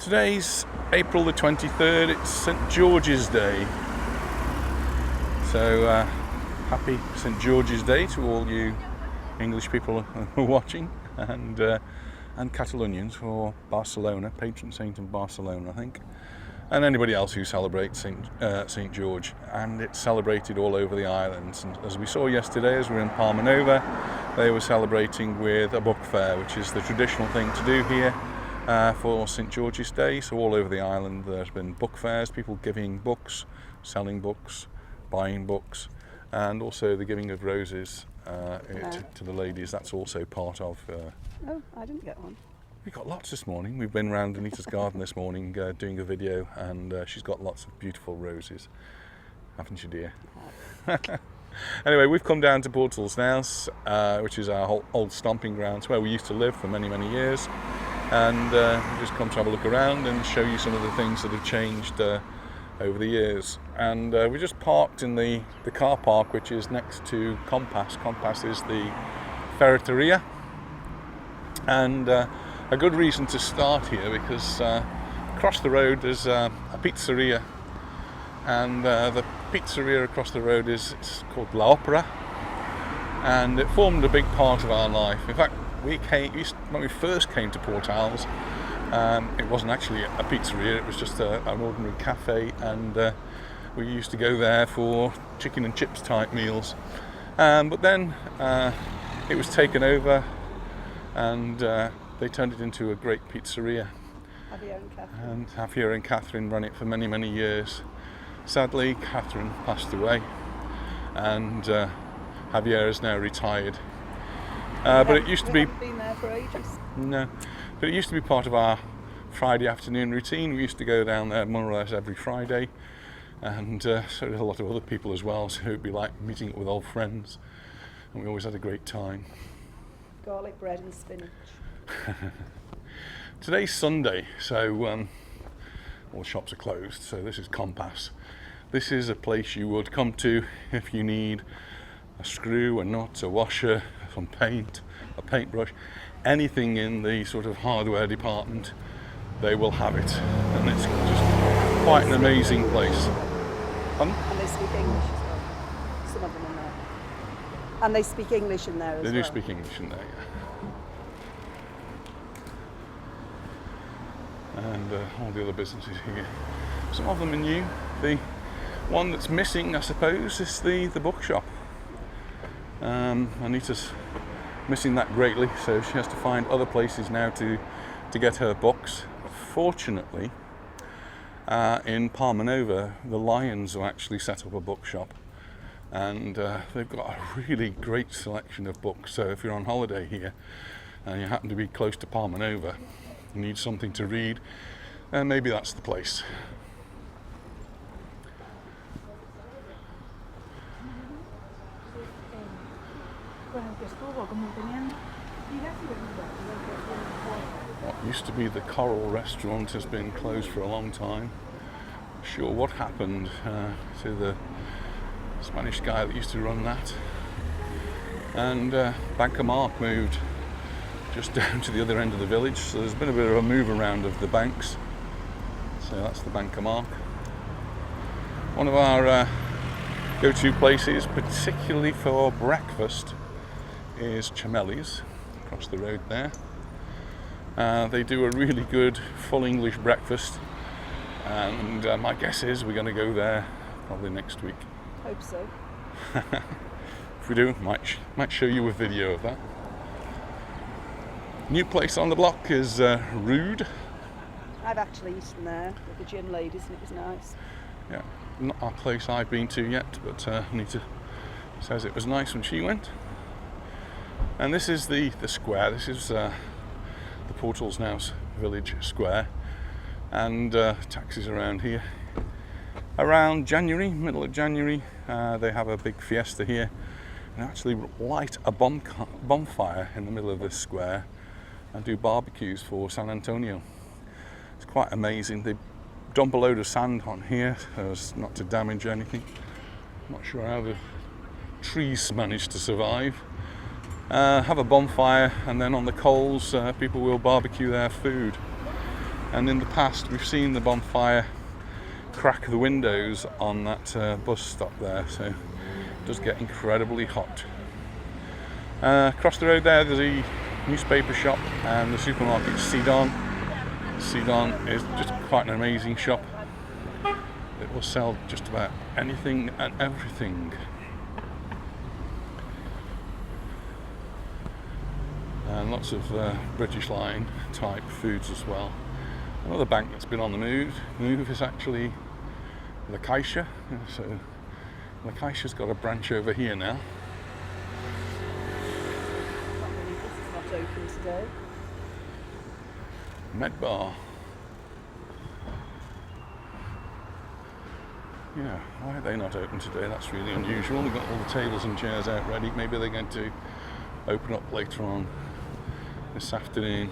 Today's April the 23rd, it's St George's Day. So happy St George's Day to all you English people who are watching, and Catalonians for Barcelona, patron saint of Barcelona, I think, and anybody else who celebrates St George. And it's celebrated all over the islands. And as we saw yesterday, as we were in Palma Nova, they were celebrating with a book fair, which is the traditional thing to do here for St George's Day. So all over the island there's been book fairs, people giving books, selling books, buying books, and also the giving of roses to the ladies. That's also part of... Oh, I didn't get one. We got lots this morning. We've been around Anita's garden this morning doing a video, and she's got lots of beautiful roses, haven't you, dear? Anyway, we've come down to Portals Nous, which is our old stomping grounds where we used to live for many, many years. And we just come to have a look around and show you some of the things that have changed over the years. And we just parked in the car park, which is next to Compass. Compass is the Ferreteria. And a good reason to start here, because across the road there's a pizzeria. And the pizzeria across the road it's called La Opera. And it formed a big part of our life. In fact, when we first came to Portals, it wasn't actually a pizzeria, it was just an ordinary cafe, and we used to go there for chicken and chips type meals. But then it was taken over, and they turned it into a great pizzeria. Javier and Catherine ran it for many, many years. Sadly, Catherine passed away, and Javier is now retired. But it used to be... been there for ages. No, but it used to be part of our Friday afternoon routine. We used to go down there more or less every Friday, and so did a lot of other people as well, so it would be like meeting up with old friends, and we always had a great time. Garlic bread and spinach. Today's Sunday, so all shops are closed, so this is Compass. This is a place you would come to if you need a screw, a nut, a washer, some paint, a paintbrush, anything in the sort of hardware department, they will have it, and it's just quite an amazing place. And they speak English as well. Some of them in there. And they speak English in there as well. They do speak English in there, yeah. And all the other businesses here. Some of them are new. The one that's missing, I suppose, is the bookshop. Anita's missing that greatly, so she has to find other places now to get her books. Fortunately, in Palma Nova, the Lions have actually set up a bookshop, and they've got a really great selection of books. So if you're on holiday here and you happen to be close to Palma Nova, you need something to read, maybe that's the place. What used to be the Coral restaurant has been closed for a long time. Not sure what happened to the Spanish guy that used to run that. And Banca Mark moved just down to the other end of the village, so there's been a bit of a move around of the banks. So that's the Banca Mark. One of our go-to places, particularly for breakfast, is Chamelli's across the road there. They do a really good full English breakfast, and my guess is we're going to go there probably next week. Hope so. If we do, might show you a video of that. New place on the block is Rude. I've actually eaten there with the gym ladies, and it was nice. Yeah, not a place I've been to yet, but Anita says it was nice when she went. And this is the square. This is the Portals Nous village square, and taxis around here. Around January, middle of January, they have a big fiesta here, and actually light a bonfire in the middle of this square and do barbecues for San Antonio. It's quite amazing. They dump a load of sand on here so as not to damage anything. I'm not sure how the trees managed to survive. Have a bonfire, and then on the coals people will barbecue their food. And in the past we've seen the bonfire crack the windows on that bus stop there, so it does get incredibly hot. Across the road there's a newspaper shop and the supermarket Sidon. Sidon is just quite an amazing shop. It will sell just about anything and everything. And lots of British line type foods as well. Another bank that's been on the move is actually La Caixa. So La Caixa's got a branch over here now. This is not open today. Medbar. Yeah, why are they not open today? That's really unusual. They've got all the tables and chairs out ready. Maybe they're going to open up later on this afternoon.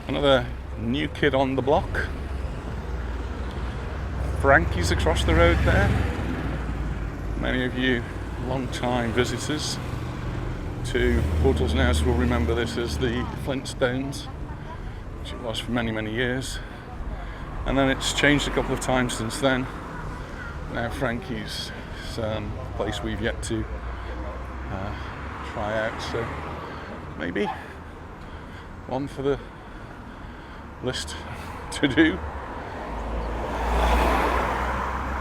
Another new kid on the block. Frankie's across the road there. Many of you long-time visitors to Portals Nous will remember this as the Flintstones, which it was for many, many years. And then it's changed a couple of times since then. Now Frankie's is a place we've yet to try out, so maybe one for the list to do.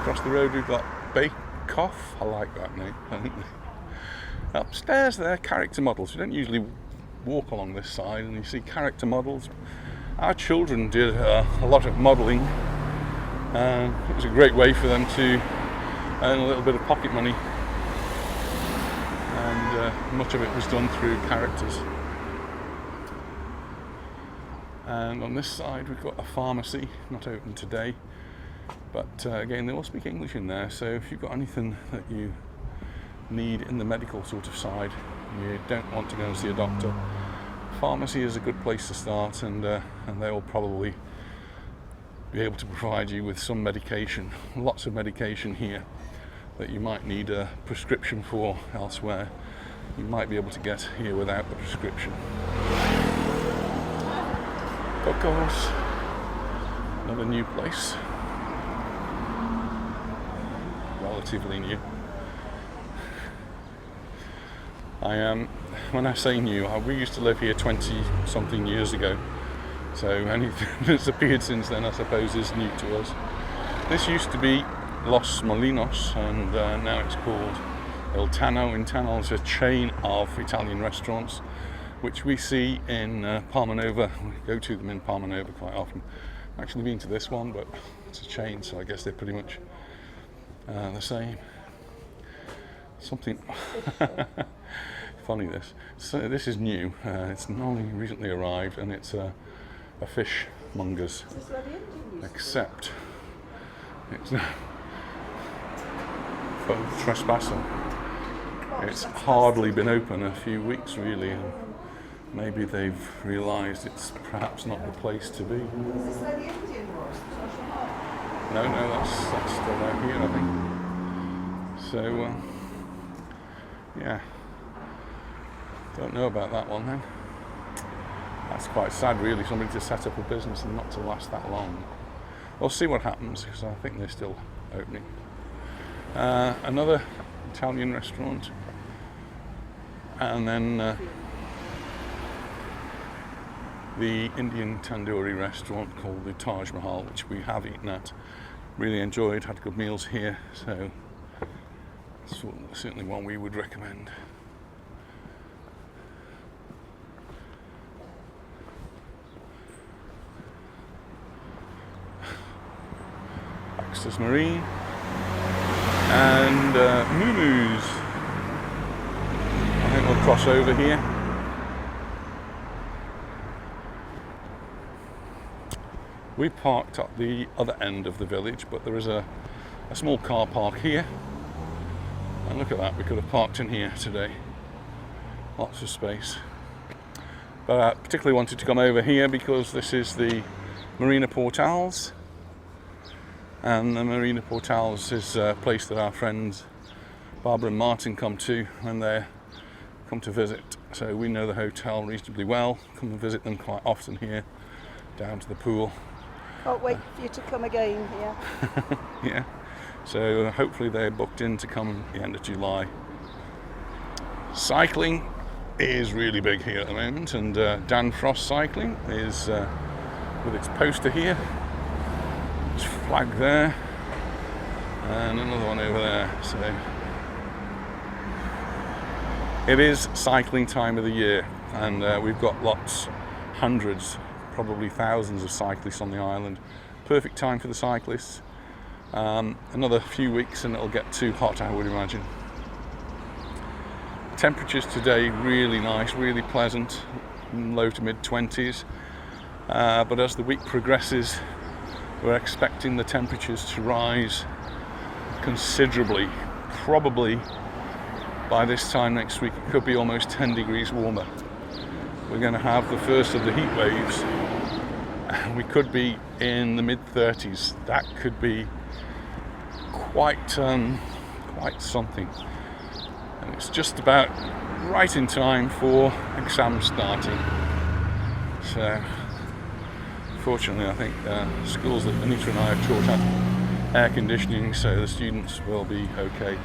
Across the road we've got Bake Off. I like that name. Upstairs there, character models. You don't usually walk along this side and you see character models. Our children did a lot of modelling. It was a great way for them to earn a little bit of pocket money, and much of it was done through characters. And on this side we've got a pharmacy, not open today, but again they all speak English in there, so if you've got anything that you need in the medical sort of side, you don't want to go and see a doctor, pharmacy is a good place to start, and they will probably be able to provide you with some medication. Lots of medication here that you might need a prescription for elsewhere. You might be able to get here without the prescription. Portals, another new place, relatively new. When I say new, we used to live here 20 something years ago, so anything that's appeared since then I suppose is new to us. This used to be Los Molinos, and now it's called Il Tano. In Tano is a chain of Italian restaurants which we see in Palmanova. We go to them in Palmanova quite often. I've actually been to this one, but it's a chain, so I guess they're pretty much the same. Something funny this. So this is new. It's only recently arrived, and it's a fish monger's, except it's for trespassing. It's hardly been open a few weeks really, and maybe they've realised it's perhaps not the place to be. Is this where the Indian was? No, that's still out here, I think. So, yeah, don't know about that one then. That's quite sad really, somebody to set up a business and not to last that long. We'll see what happens, because I think they're still opening. Another Italian restaurant, and then the Indian tandoori restaurant called the Taj Mahal, which we have eaten at. Really enjoyed, had good meals here, so it's certainly one we would recommend. Axis Marine and Moo-Moo's. I think we'll cross over here. We parked at the other end of the village, but there is a small car park here. And look at that, we could have parked in here today. Lots of space. But I particularly wanted to come over here because this is the Marina Portals. And the Marina Portals is a place that our friends Barbara and Martin come to when they come to visit. So we know the hotel reasonably well, come and visit them quite often here, down to the pool. Can't wait for you to come again here. Yeah, so hopefully they're booked in to come at the end of July. Cycling is really big here at the moment, and Dan Frost Cycling is with its poster here, its flag there, and another one over there. So it is cycling time of the year, and we've got lots, hundreds, probably thousands of cyclists on the island. Perfect time for the cyclists. Another few weeks and it'll get too hot, I would imagine. Temperatures today really nice, really pleasant, low to mid 20s. But as the week progresses, we're expecting the temperatures to rise considerably. Probably by this time next week it could be almost 10 degrees warmer. We're going to have the first of the heat waves, and we could be in the mid 30s. That could be quite something. And it's just about right in time for exams starting. So fortunately I think schools that Anita and I have taught have air conditioning, so the students will be okay.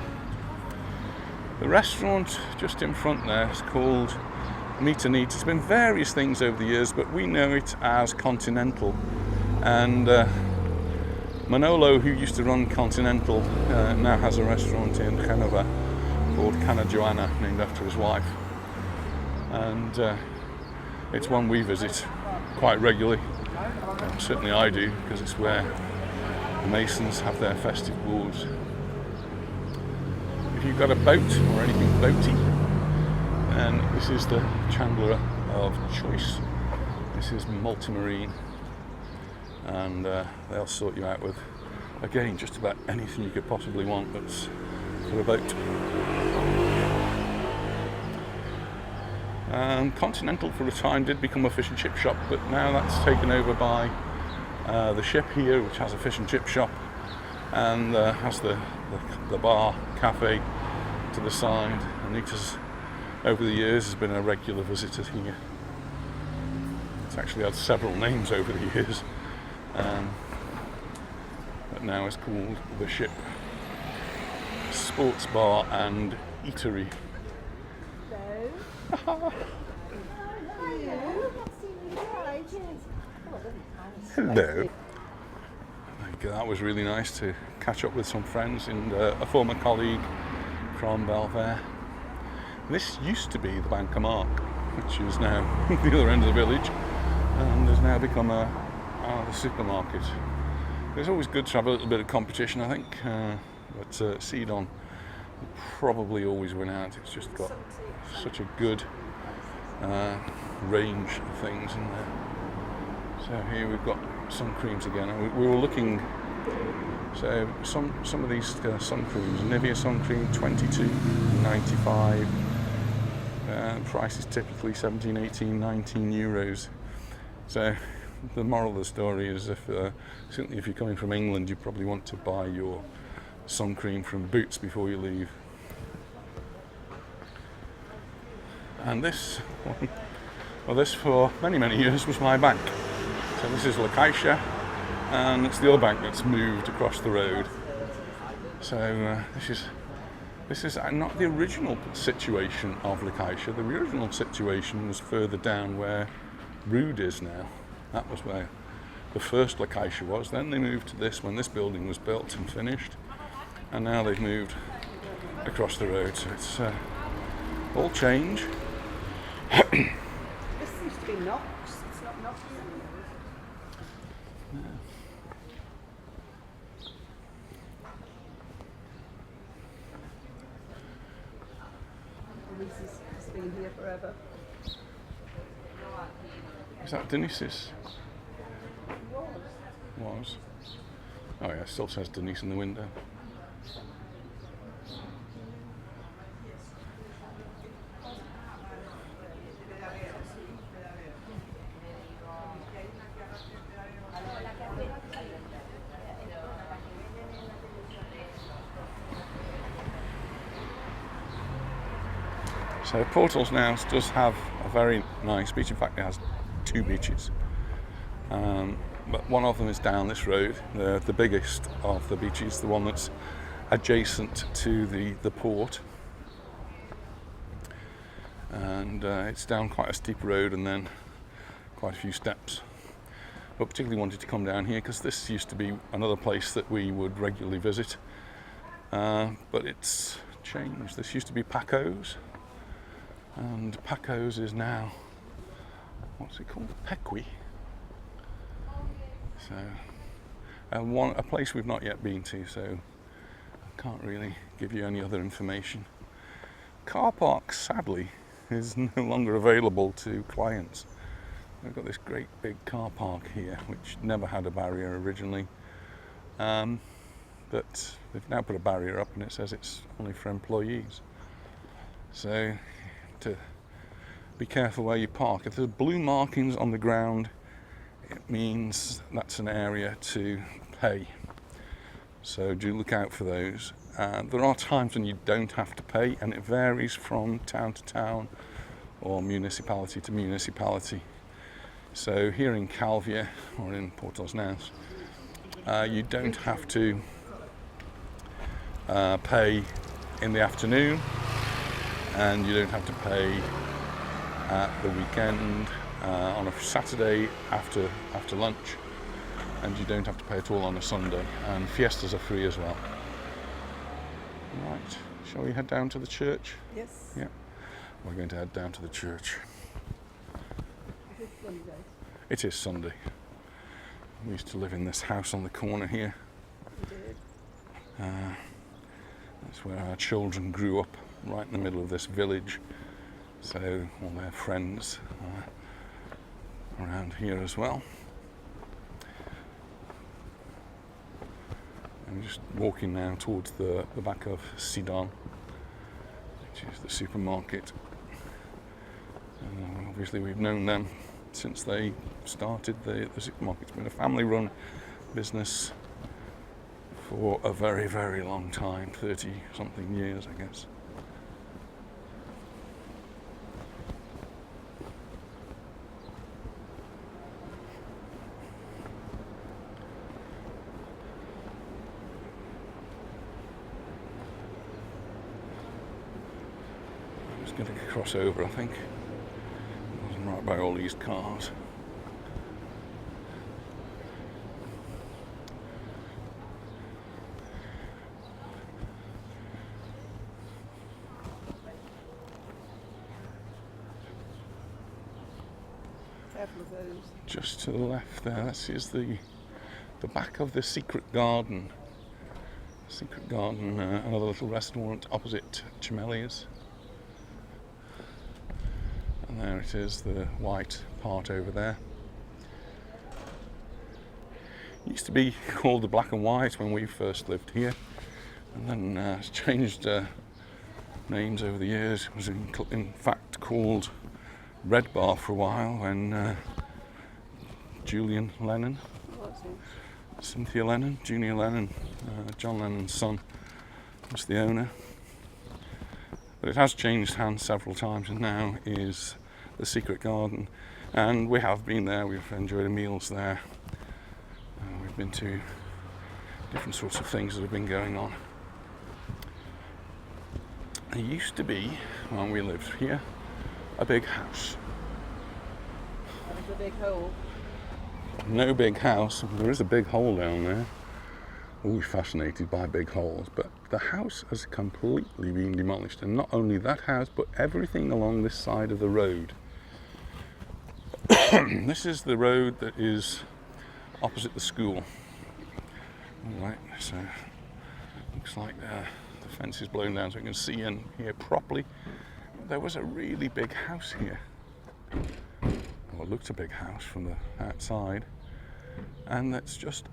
The restaurant just in front there is called Meet and Eat. It's been various things over the years, but we know it as Continental. And Manolo, who used to run Continental, now has a restaurant in Genova called Cana Joanna, named after his wife. And it's one we visit quite regularly. Certainly I do, because it's where the Masons have their festive balls. If you've got a boat or anything boaty, then this is the chandler of choice. This is Multimarine, and they'll sort you out with, again, just about anything you could possibly want that's for a boat. Continental for a time did become a fish and chip shop, but now that's taken over by the Ship here, which has a fish and chip shop and has the bar, cafe to the side. Anita's over the years has been a regular visitor here. It's actually had several names over the years, but now it's called the Ship Sports Bar and Eatery. Hello. That was really nice to catch up with some friends and a former colleague from Belfair. This used to be the Bank of Mark, which is now the other end of the village and has now become the supermarket. It's always good to have a little bit of competition, I think, but Cedon will probably always win out. It's just got such a good range of things in there. So here we've got sun creams again. We were looking, so some of these sun creams, Nivea sun cream €22.95. Price is typically 17, 18, 19 euros. So the moral of the story is, certainly if you're coming from England, you probably want to buy your sun cream from Boots before you leave. And this for many years was my bank. So this is La Caixa, and it's the other bank that's moved across the road. So this is not the original situation of La Caixa. The original situation was further down where Rude is now. That was where the first La Caixa was. Then they moved to this when this building was built and finished, and now they've moved across the road. So it's all change. This seems to be Knox. It's not Knox. Denise's has been here forever. Is that Denise's? It Was. Oh yeah, it still says Denise in the window. So Portals Nous does have a very nice beach. In fact, it has 2 beaches. But one of them is down this road, the biggest of the beaches, the one that's adjacent to the port. And it's down quite a steep road and then quite a few steps. But particularly wanted to come down here because this used to be another place that we would regularly visit. But it's changed. This used to be Paco's, and Paco's is now, what's it called? Pequi. So, a place we've not yet been to, so I can't really give you any other information. Car park, sadly, is no longer available to clients. We've got this great big car park here, which never had a barrier originally. But they've now put a barrier up and it says it's only for employees. So, to be careful where you park. If there's blue markings on the ground, it means that's an area to pay. So do look out for those. There are times when you don't have to pay, and it varies from town to town or municipality to municipality. So here in Calvia or in Portals Nous, you don't have to pay in the afternoon, and you don't have to pay at the weekend on a Saturday after lunch, and you don't have to pay at all on a Sunday, and fiestas are free as well. Right, shall we head down to the church? Yes. Yeah, we're going to head down to the church. Is it Sunday? It is Sunday. We used to live in this house on the corner here. We did. That's where our children grew up, right in the middle of this village. So all their friends are around here as well. I'm just walking now towards the back of Sidon, which is the supermarket. Obviously we've known them since they started the supermarket. It's been a family-run business for a very, very long time, 30-something years, I guess. I'm just going to cross over, I think. I'm right by all these cars. Just to the left there, this is the back of the Secret Garden. Secret Garden, another little restaurant opposite Chimelia's. And there it is, the white part over there. It used to be called the Black and White when we first lived here, and then it's changed names over the years. It was in fact called Red Bar for a while when Julian Lennon, Cynthia Lennon, Junior Lennon, John Lennon's son, was the owner. But it has changed hands several times and now is the Secret Garden. And we have been there, we've enjoyed meals there. We've been to different sorts of things that have been going on. There used to be, when we lived here, a big house. That was a big hole. No big house. There is a big hole down there. Always fascinated by big holes, but the house has completely been demolished, and not only that house, but everything along this side of the road. This is the road that is opposite the school. Alright, so looks like the fence is blown down so we can see and hear properly. There was a really big house here. Well, it looked a big house from the outside, and that's just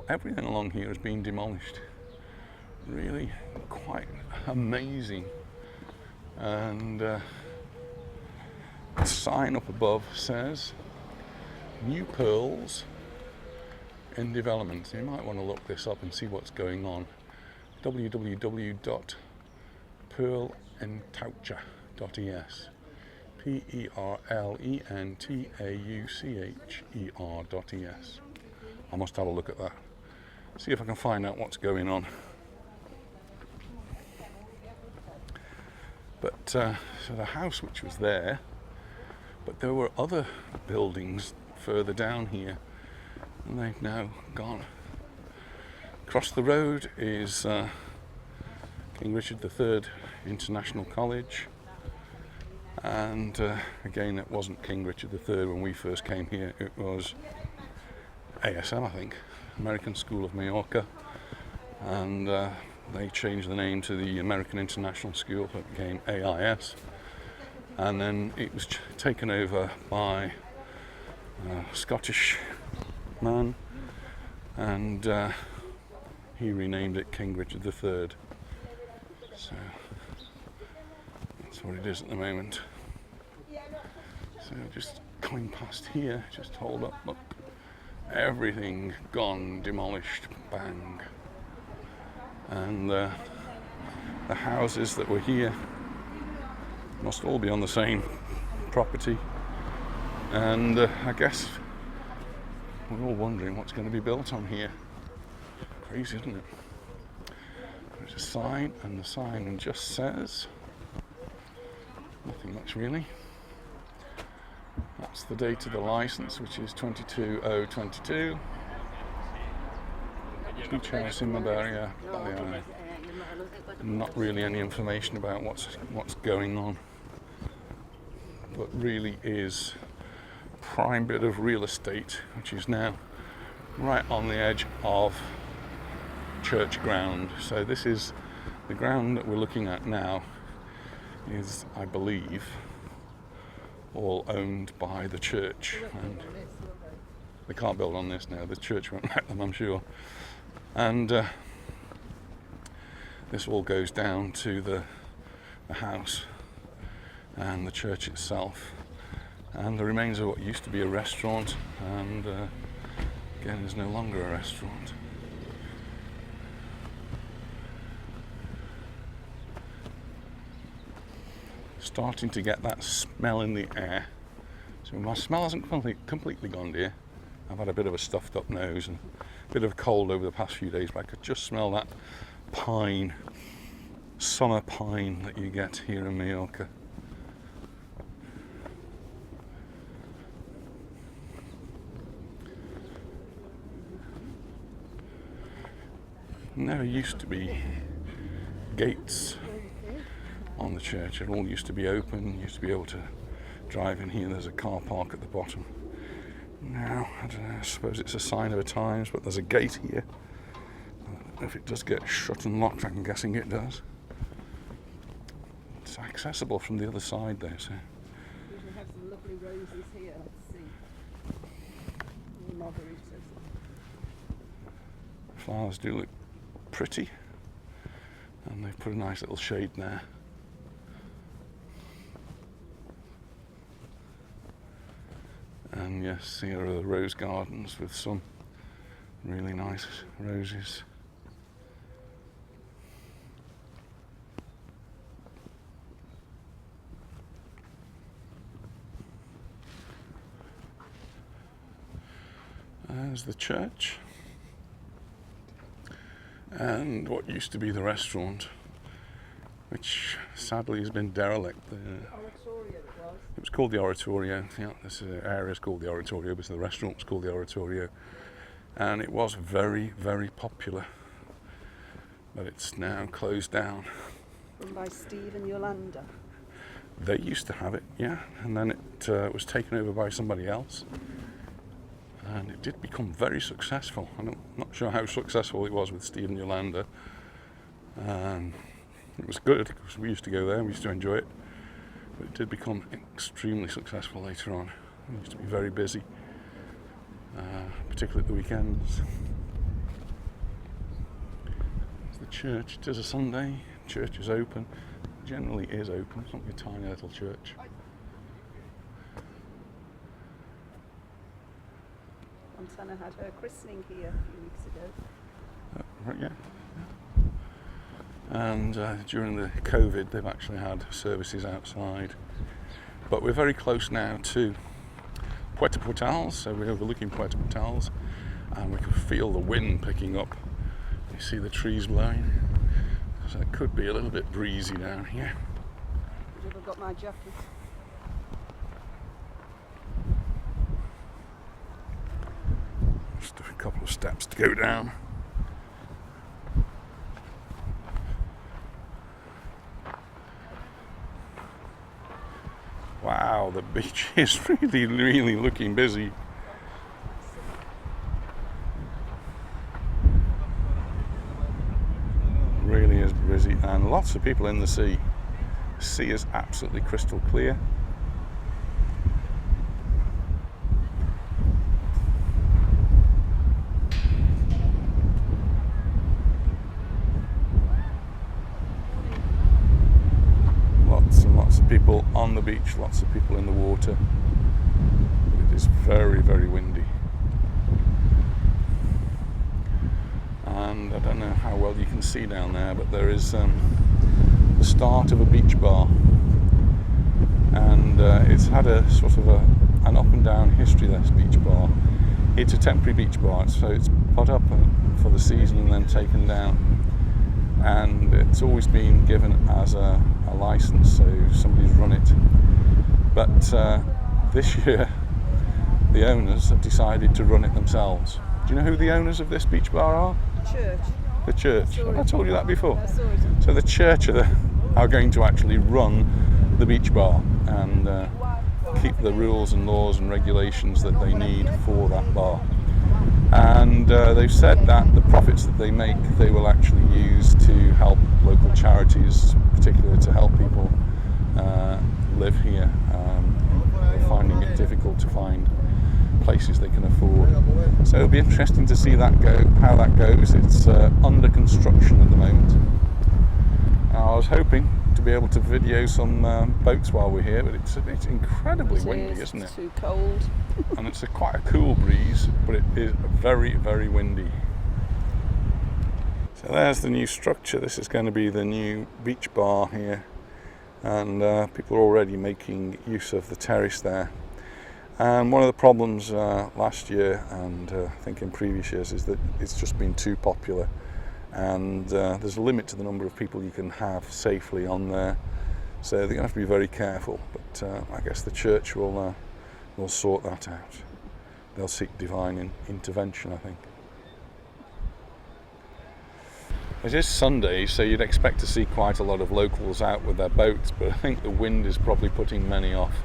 everything along here has been demolished. Really quite amazing. And the sign up above says New Pearls in Development. So you might want to look this up and see what's going on. www.pearlintoucha.com Perlentaucher.es. Perlentaucher.es. I must have a look at that. See if I can find out what's going on. But so the house which was there, but there were other buildings further down here, and they've now gone. Across the road is King Richard III International College, and again, it wasn't King Richard III when we first came here, it was ASM, I think, American School of Mallorca, and they changed the name to the American International School, so it became AIS, and then it was taken over by a Scottish man, and he renamed it King Richard III. So that's what it is at the moment. So just coming past here, just hold up, look, everything gone, demolished, bang. And the houses that were here must all be on the same property, and I guess we're all wondering what's going to be built on here. Crazy, isn't it? There's a sign, and the sign just says nothing much really. That's the date of the license, which is 22/0/22. Beach house in Majorca, Baleares. Not really any information about what's going on, but really is prime bit of real estate, which is now right on the edge of church ground. So this is the ground that we're looking at now, is, I believe, all owned by the church, and they can't build on this now. The church won't let them, I'm sure. And this all goes down to the house and the church itself, and the remains of what used to be a restaurant, and again is no longer a restaurant. Starting to get that smell in the air. So my smell hasn't completely gone, dear. I've had a bit of a stuffed up nose and a bit of a cold over the past few days, but I could just smell that pine, summer pine that you get here in Mallorca. There used to be gates on the church. It all used to be open. You used to be able to drive in here. There's a car park at the bottom. Now, I don't know, I suppose it's a sign of the times, but there's a gate here. I don't know if it does get shut and locked. I'm guessing it does. It's accessible from the other side there, so. We have some lovely roses here. Let's see. The margaritas. Flowers do look pretty, and they've put a nice little shade there. And yes, here are the rose gardens with some really nice roses. There's the church and what used to be the restaurant, which sadly has been derelict. It was called the Oratorio. Yeah, this area is called the Oratorio because the restaurant was called the Oratorio, and it was very, very popular. But it's now closed down. Run by Steve and Yolanda. They used to have it, yeah, and then it was taken over by somebody else, and it did become very successful. I'm not sure how successful it was with Steve and Yolanda. It was good because we used to go there and we used to enjoy it. But it did become extremely successful later on. It used to be very busy, particularly at the weekends. It's the church. It is a Sunday. Church is open. Generally is open. It's not a tiny little church. Montana had her christening here a few weeks ago. Right, yeah. And during the COVID, they've actually had services outside. But we're very close now to Portals, so we're overlooking Portals, and we can feel the wind picking up. You see the trees blowing, so it could be a little bit breezy down here. Have I got my jacket? Just a couple of steps to go down. Wow, the beach is really looking busy. Really is busy, and lots of people in the sea. The sea is absolutely crystal clear. Lots and lots of people on the beach, lots of people in the water. It is very windy. And I don't know how well you can see down there, but there is the start of a beach bar, and it's had a sort of an up and down history, this beach bar. It's a temporary beach bar, so it's put up for the season and then taken down, and it's always been given as a license, so somebody's run it. But this year the owners have decided to run it themselves. Do you know who the owners of this beach bar are? Church. The church. Have I told you that before? I saw it. So the church are going to actually run the beach bar and keep the rules and laws and regulations that they need for that bar. And they've said that the profits that they make, they will actually use to help local charities, particularly to help people live here. They're finding it difficult to find places they can afford. So it'll be interesting to see that how that goes. It's under construction at the moment. I was hoping to be able to video some boats while we're here, but it's incredibly windy, isn't it? It's too cold. And it's quite a cool breeze, but it is very windy. So there's the new structure. This is going to be the new beach bar here, and people are already making use of the terrace there. And one of the problems last year, and I think in previous years, is that it's just been too popular, and there's a limit to the number of people you can have safely on there, so they're going to have to be very careful. But I guess the church will sort that out. They'll seek divine intervention, I think. It is Sunday, so you'd expect to see quite a lot of locals out with their boats, but I think the wind is probably putting many off.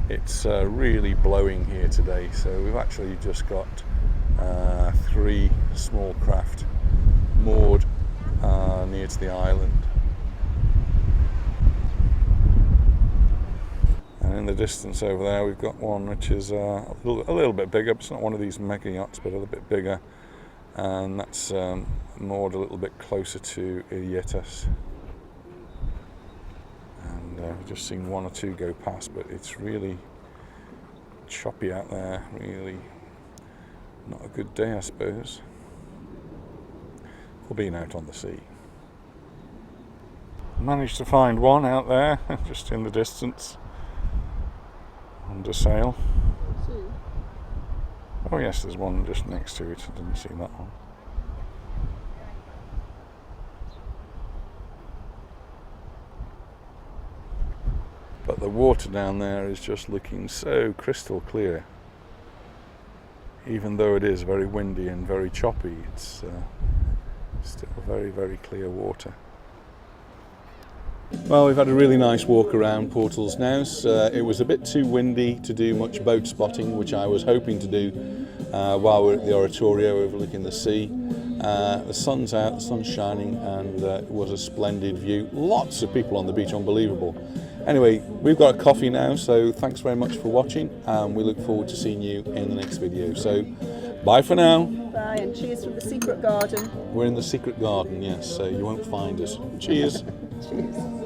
It's really blowing here today, so we've actually just got 3 small craft moored near to the island. And in the distance over there we've got one which is a little bit bigger. It's not one of these mega yachts, but a little bit bigger, and that's moored a little bit closer to Ilietas. I've just seen 1 or 2 go past, but it's really choppy out there. Really not a good day, I suppose, for being out on the sea. Managed to find one out there, just in the distance, under sail. Oh yes, there's one just next to it. I didn't see that one. But the water down there is just looking so crystal clear. Even though it is very windy and very choppy, it's still very clear water. Well, we've had a really nice walk around Portals Nous. It was a bit too windy to do much boat spotting, which I was hoping to do while we're at the Oratorio overlooking the sea. The sun's out, the sun's shining, and it was a splendid view. Lots of people on the beach, unbelievable. Anyway, we've got a coffee now, so thanks very much for watching, and we look forward to seeing you in the next video. So, bye for now. Bye, and cheers from the secret garden. We're in the secret garden, yes, so you won't find us. Cheers. Cheers.